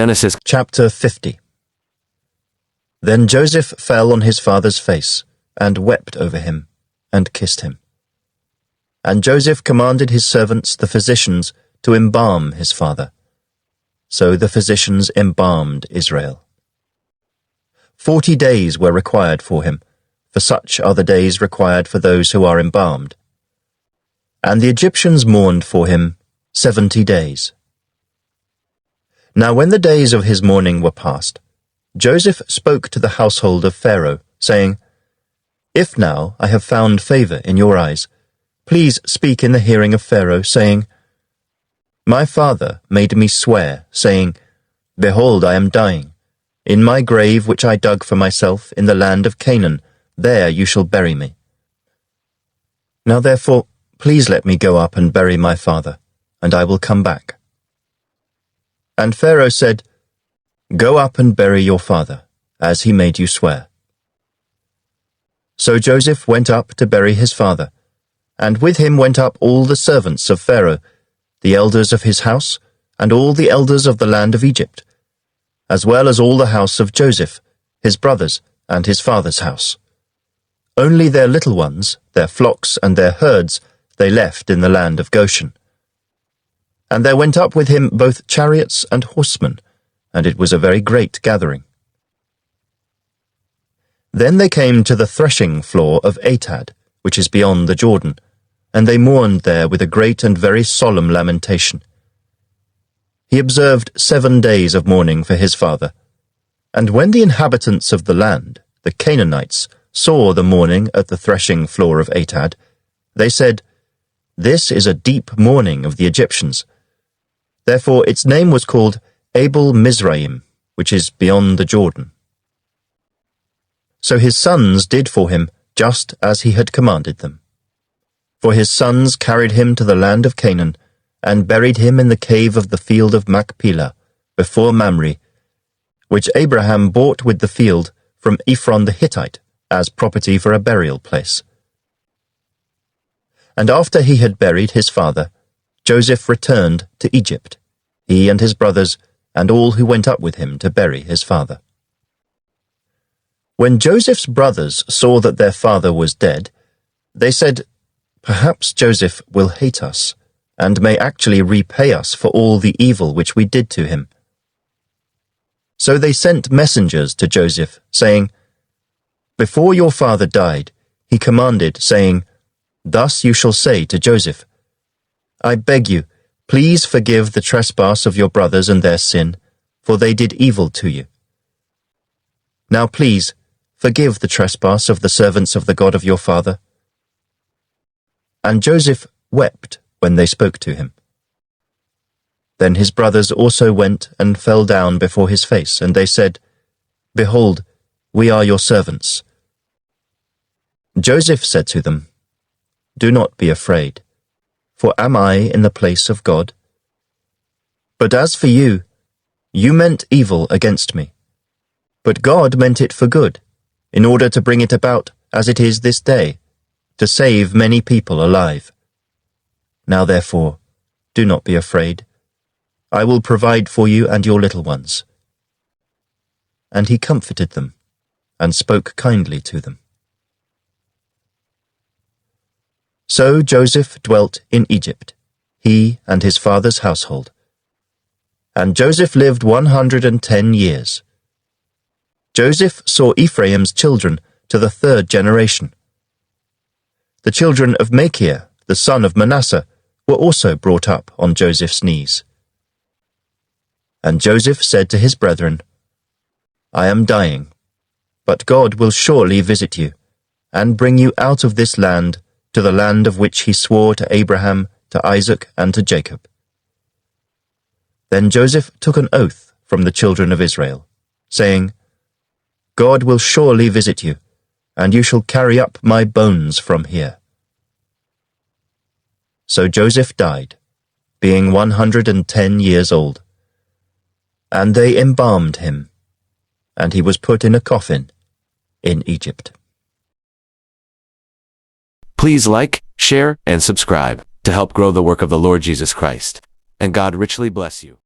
Genesis Chapter 50. Then Joseph fell on his father's face, and wept over him, and kissed him. And Joseph commanded his servants, the physicians, to embalm his father. So the physicians embalmed Israel. 40 days were required for him, for such are the days required for those who are embalmed. And the Egyptians mourned for him 70 days. Now when the days of his mourning were past, Joseph spoke to the household of Pharaoh, saying, If now I have found favor in your eyes, please speak in the hearing of Pharaoh, saying, My father made me swear, saying, Behold, I am dying. In my grave which I dug for myself in the land of Canaan, there you shall bury me. Now therefore, please let me go up and bury my father, and I will come back. And Pharaoh said, Go up and bury your father, as he made you swear. So Joseph went up to bury his father, and with him went up all the servants of Pharaoh, the elders of his house, and all the elders of the land of Egypt, as well as all the house of Joseph, his brothers, and his father's house. Only their little ones, their flocks and their herds, they left in the land of Goshen. And there went up with him both chariots and horsemen, and it was a very great gathering. Then they came to the threshing floor of Atad, which is beyond the Jordan, and they mourned there with a great and very solemn lamentation. He observed 7 days of mourning for his father. And when the inhabitants of the land, the Canaanites, saw the mourning at the threshing floor of Atad, they said, This is a deep mourning of the Egyptians. Therefore its name was called Abel Mizraim, which is beyond the Jordan. So his sons did for him just as he had commanded them. For his sons carried him to the land of Canaan, and buried him in the cave of the field of Machpelah, before Mamre, which Abraham bought with the field from Ephron the Hittite, as property for a burial place. And after he had buried his father, Joseph returned to Egypt, he and his brothers, and all who went up with him to bury his father. When Joseph's brothers saw that their father was dead, they said, Perhaps Joseph will hate us, and may actually repay us for all the evil which we did to him. So they sent messengers to Joseph, saying, Before your father died, he commanded, saying, Thus you shall say to Joseph, I beg you, please forgive the trespass of your brothers and their sin, for they did evil to you. Now please, forgive the trespass of the servants of the God of your father. And Joseph wept when they spoke to him. Then his brothers also went and fell down before his face, and they said, Behold, we are your servants. Joseph said to them, Do not be afraid, for am I in the place of God? But as for you, you meant evil against me, but God meant it for good, in order to bring it about as it is this day, to save many people alive. Now therefore, do not be afraid. I will provide for you and your little ones. And he comforted them, and spoke kindly to them. So Joseph dwelt in Egypt, he and his father's household. And Joseph lived 110 years. Joseph saw Ephraim's children to the 3rd generation. The children of Machir, the son of Manasseh, were also brought up on Joseph's knees. And Joseph said to his brethren, I am dying, but God will surely visit you, and bring you out of this land to the land of which he swore to Abraham, to Isaac, and to Jacob. Then Joseph took an oath from the children of Israel, saying, God will surely visit you, and you shall carry up my bones from here. So Joseph died, being 110 years old. And they embalmed him, and he was put in a coffin in Egypt. Please like, share, and subscribe to help grow the work of the Lord Jesus Christ. And God richly bless you.